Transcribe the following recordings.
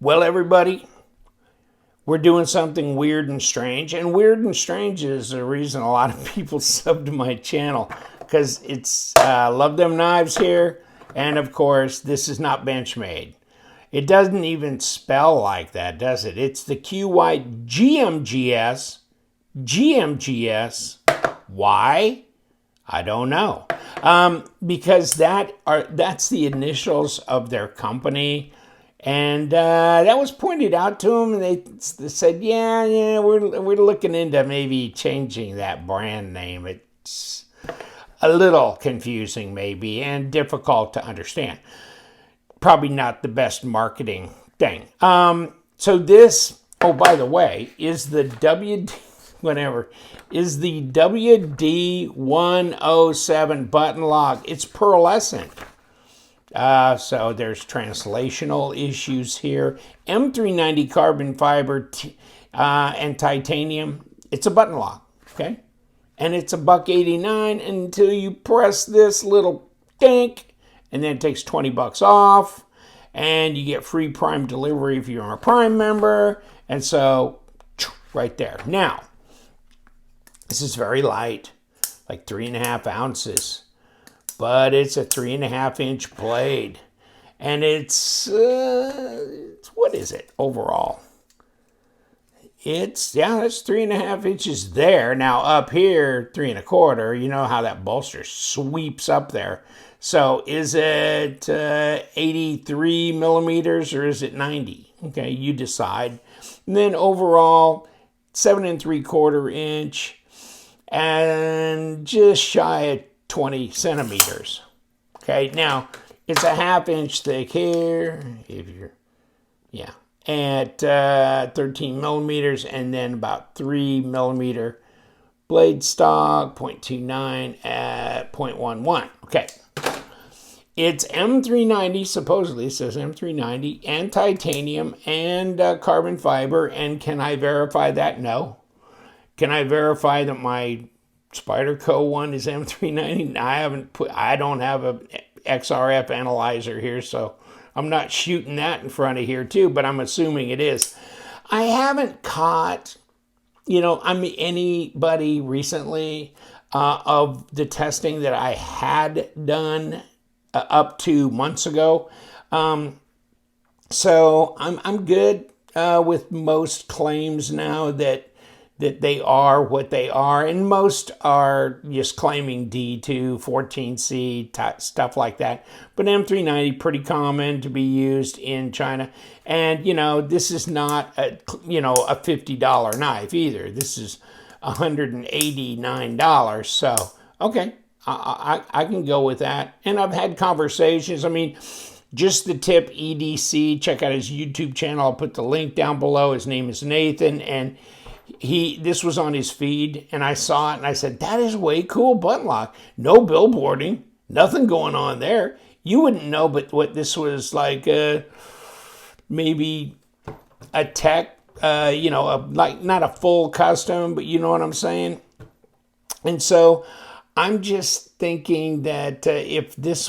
Well, everybody, we're doing something weird and strange. And weird and strange is the reason a lot of people sub to my channel, because it's love them knives here. And of course, this is not Benchmade. It doesn't even spell like that, does it? It's the QYGMGS GMGS. Why? I don't know. Because that's the initials of their company. And that was pointed out to them, and they said, yeah, we're looking into maybe changing that brand name. It's a little confusing maybe and difficult to understand. Probably not the best marketing thing. So this, oh, by the way, is the WD107 button lock. It's pearlescent. So there's translational issues here. M390 carbon fiber and titanium. It's a button lock, okay? And it's $1.89 until you press this little dink, and then it takes $20 off, and you get free Prime delivery if you're a Prime member. And so, right there. Now, this is very light, like 3.5 ounces. But it's a 3.5-inch blade. And it's what is it overall? It's 3.5 inches there. Now up here, 3.25. You know how that bolster sweeps up there. So is it 83 millimeters or is it 90? Okay, you decide. And then overall, 7.75 inch and just shy of 20 centimeters. Okay, now it's a 1/2 inch thick here, if you're, at 13 millimeters, and then about 3 millimeter blade stock, 0.29 at 0.11. Okay, it's M390, supposedly it says M390, and titanium, and carbon fiber. And can I verify that? No. Can I verify that my Spyderco one is M390? I don't have a XRF analyzer here, so I'm not shooting that in front of here too, but I'm assuming it is. I haven't caught, anybody recently of the testing that I had done up to months ago. So I'm good with most claims now that they are what they are, and most are just claiming D2, 14C, stuff like that. But M390, pretty common to be used in China. And, this is not a $50 knife either. This is $189. So, okay, I can go with that. And I've had conversations. Just the tip, EDC, check out his YouTube channel. I'll put the link down below. His name is Nathan, and this was on his feed, and I saw it, and I said, that is way cool button lock. No billboarding, nothing going on there. You wouldn't know, but what this was like, maybe a tech, like not a full custom, but you know what I'm saying? And so I'm just thinking that if this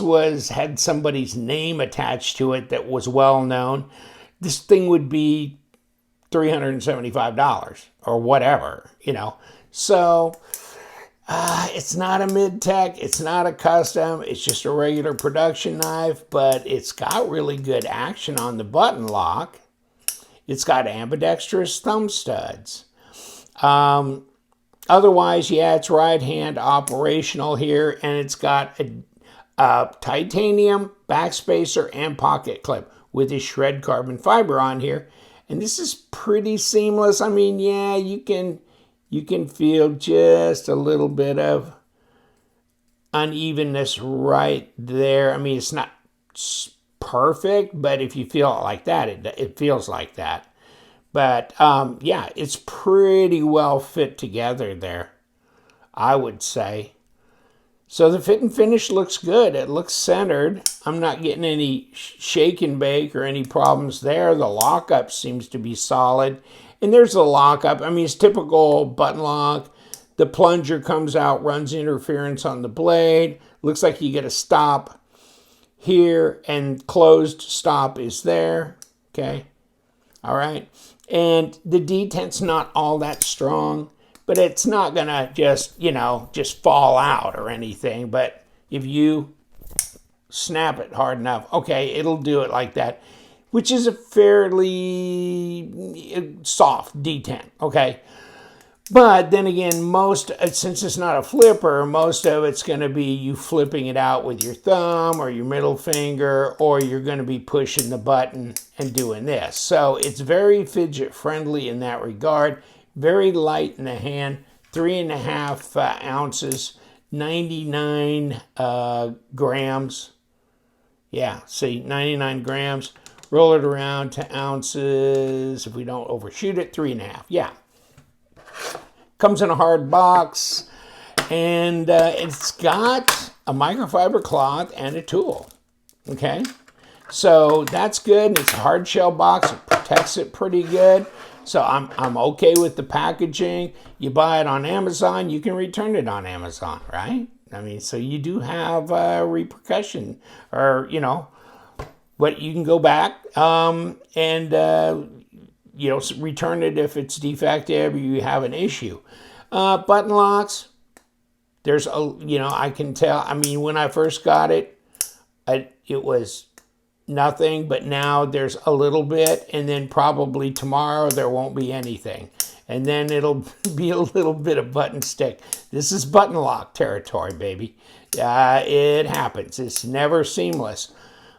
had somebody's name attached to it that was well known, this thing would be $375 or whatever, So it's not a mid-tech, it's not a custom, it's just a regular production knife, but it's got really good action on the button lock. It's got ambidextrous thumb studs. Otherwise, it's right hand operational here, and it's got a titanium backspacer and pocket clip with a shred carbon fiber on here. And this is pretty seamless. You can feel just a little bit of unevenness right there. It's not perfect, but if you feel it like that, it feels like that. But it's pretty well fit together there, I would say. So the fit and finish looks good. It looks centered. I'm not getting any shake and bake or any problems there. The lockup seems to be solid. And there's the lockup. It's typical button lock. The plunger comes out, runs interference on the blade. Looks like you get a stop here, and closed stop is there. Okay. All right. And the detent's not all that strong, but it's not going to just, just fall out or anything. But if you snap it hard enough, okay, it'll do it like that, which is a fairly soft detent, okay? But then again, since it's not a flipper, most of it's going to be you flipping it out with your thumb or your middle finger, or you're going to be pushing the button and doing this. So it's very fidget friendly in that regard. Very light in the hand, 3.5 ounces, 99 grams. Yeah, see, 99 grams. Roll it around to ounces. If we don't overshoot it, 3.5. Yeah. Comes in a hard box, and it's got a microfiber cloth and a tool. Okay, so that's good. It's a hard shell box. It protects it pretty good. So I'm okay with the packaging. You buy it on Amazon, you can return it on Amazon, right? I mean, so you do have a repercussion, or but you can go back and return it if it's defective or you have an issue. Button locks, there's I can tell. I mean, when I first got it, it was nothing, but now there's a little bit, and then probably tomorrow there won't be anything. And then it'll be a little bit of button stick. This is button lock territory, baby. It happens. It's never seamless.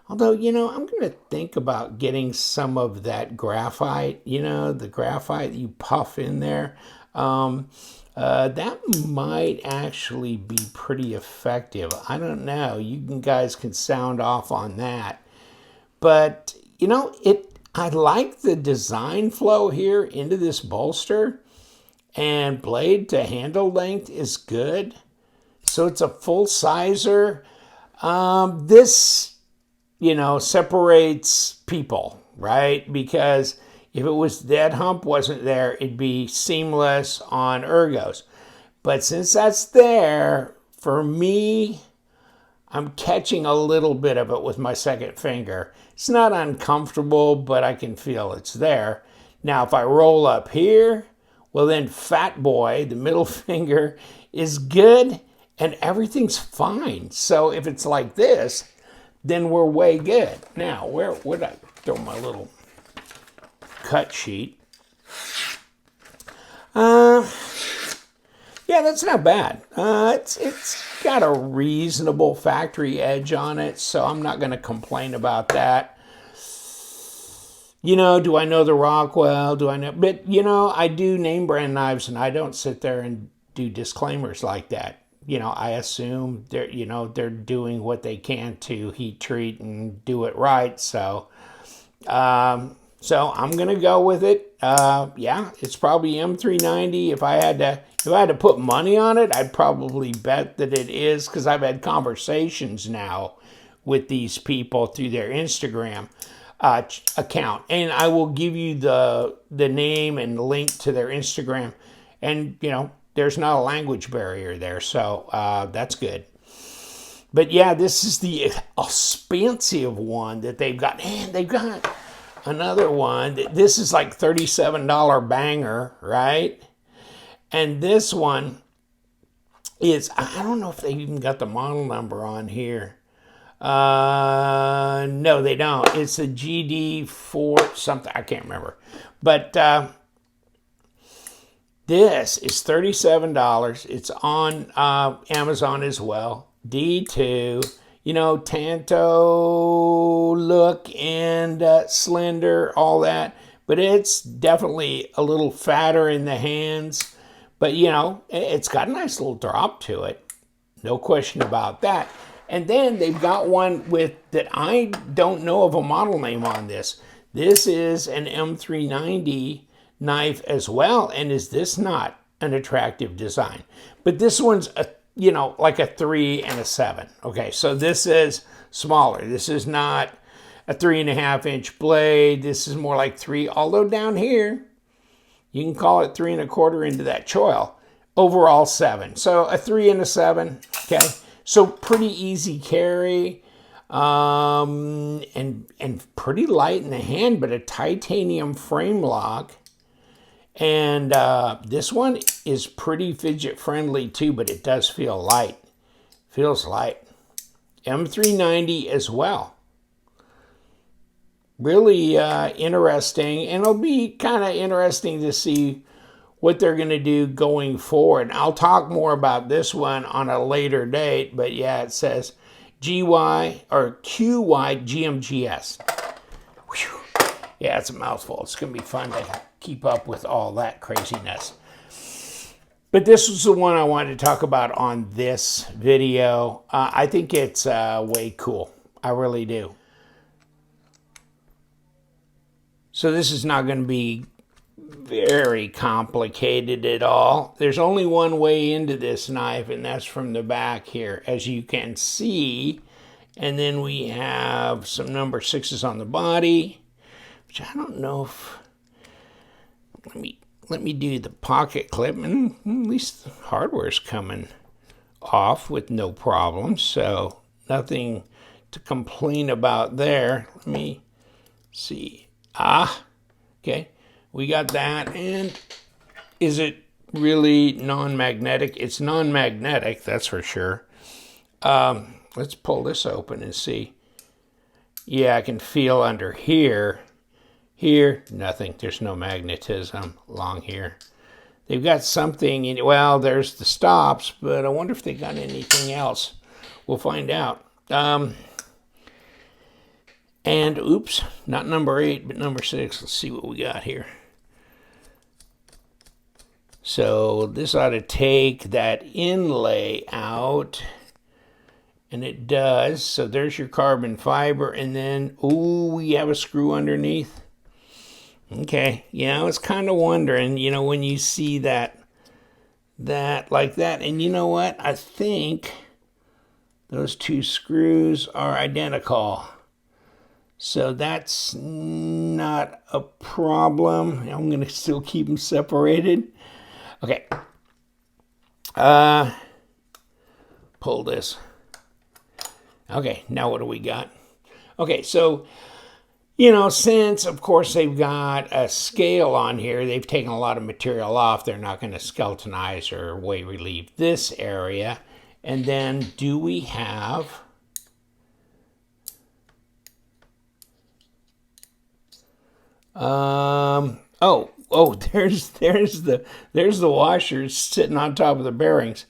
Although, I'm going to think about getting some of that graphite, the graphite you puff in there. That might actually be pretty effective. I don't know. You guys can sound off on that. But, I like the design flow here into this bolster. And blade to handle length is good. So it's a full sizer. This separates people, right? Because if it was dead hump wasn't there, it'd be seamless on ergos. But since that's there, for me, I'm catching a little bit of it with my second finger. It's not uncomfortable, but I can feel it's there. Now, if I roll up here, well then fat boy, the middle finger, is good and everything's fine. So if it's like this, then we're way good. Now, where would I throw my little cut sheet? Yeah, that's not bad. It's got a reasonable factory edge on it, so I'm not going to complain about that. Do I know the Rockwell? Do I know? But, I do name brand knives, and I don't sit there and do disclaimers like that. I assume they're doing what they can to heat treat and do it right. So I'm going to go with it. Yeah, it's probably M390. If I had to put money on it, I'd probably bet that it is, because I've had conversations now with these people through their Instagram account, and I will give you the name and link to their Instagram, and there's not a language barrier there, so that's good. But yeah, this is the expensive one that they've got. And they've got another one. This is like $37 banger, right? And this one is, I don't know if they even got the model number on here. No, they don't. It's a GD4 something. I can't remember. But this is $37. It's on Amazon as well. D2, Tanto look and slender, all that. But it's definitely a little fatter in the hands. But, it's got a nice little drop to it. No question about that. And then they've got one that I don't know of a model name on this. This is an M390 knife as well. And is this not an attractive design? But this one's like a 3 and a 7. Okay, so this is smaller. This is not a 3.5-inch blade. This is more like 3. Although down here, you can call it 3 1/4 into that choil. Overall 7. So a 3 and a 7. Okay, so pretty easy carry. and pretty light in the hand, but a titanium frame lock. And this one is pretty fidget friendly too, but it does feel light. Feels light. M390 as well. Really interesting, and it'll be kind of interesting to see what they're going to do going forward. I'll talk more about this one on a later date, but yeah, it says QYGMGS. Whew. Yeah, it's a mouthful. It's going to be fun to keep up with all that craziness. But this was the one I wanted to talk about on this video. I think it's way cool. I really do. So this is not going to be very complicated at all. There's only one way into this knife, and that's from the back here, as you can see. And then we have some number 6s on the body, which I don't know if... Let me do the pocket clip, and at least the hardware's coming off with no problems, so nothing to complain about there. Let me see. Okay, we got that. And is it really non-magnetic? It's non-magnetic, that's for sure. Let's pull this open and see. Yeah, I can feel under here. Here, nothing. There's no magnetism along here. They've got something in, well, there's the stops, but I wonder if they got anything else. We'll find out. And oops, not number 8, but number 6. Let's see what we got here. So this ought to take that inlay out, and it does. So there's your carbon fiber, and then, ooh, we have a screw underneath. Okay, yeah, I was kind of wondering, you know, when you see that like that, and you know what? I think those two screws are identical. So that's not a problem. I'm going to still keep them separated. Okay. Pull this. Okay, now what do we got? Okay, so, you know, since, of course, they've got a scale on here, they've taken a lot of material off. They're not going to skeletonize or way relieve this area. And then do we have... there's the washers sitting on top of the bearings.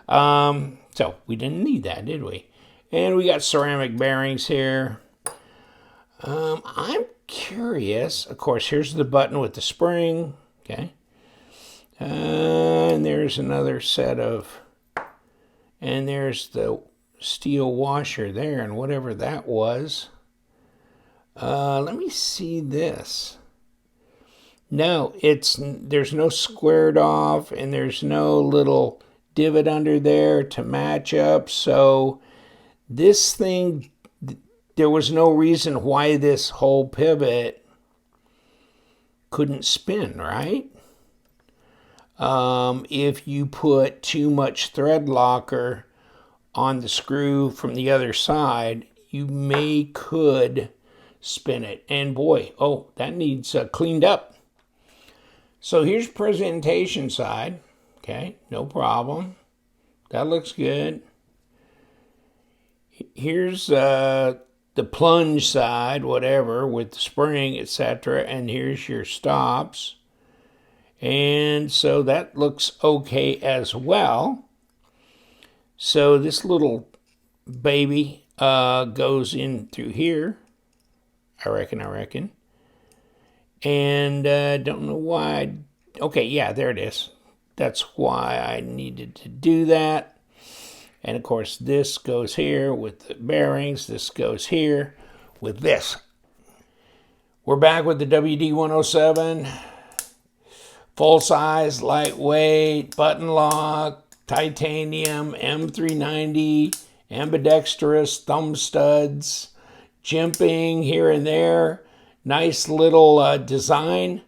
So we didn't need that, did we? And we got ceramic bearings here. I'm curious. Of course, here's the button with the spring. Okay. And there's another set of, and there's the steel washer there, and whatever that was. Let me see this. No, there's no squared off, and there's no little divot under there to match up. So this thing, there was no reason why this whole pivot couldn't spin, right? If you put too much thread locker on the screw from the other side, you could spin it. And boy, oh, that needs cleaned up. So here's presentation side. Okay, no problem. That looks good. Here's the plunge side, whatever, with the spring, etc. And here's your stops. And so that looks okay as well. So this little baby goes in through here. I reckon. And don't know why. Okay, yeah, there it is. That's why I needed to do that. And of course, this goes here with the bearings. This goes here with this. We're back with the WD107. Full size, lightweight, button lock, titanium, M390, ambidextrous, thumb studs, jimping here and there. Nice little design.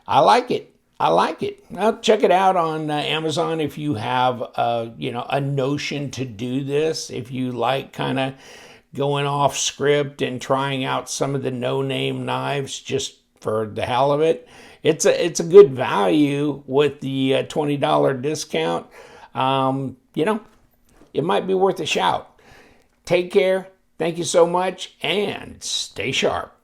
I like it. Now check it out on Amazon if you have a notion to do this. If you like kind of going off script and trying out some of the no-name knives just for the hell of it. It's a good value with the $20 discount. You know, it might be worth a shout. Take care. Thank you so much, and stay sharp.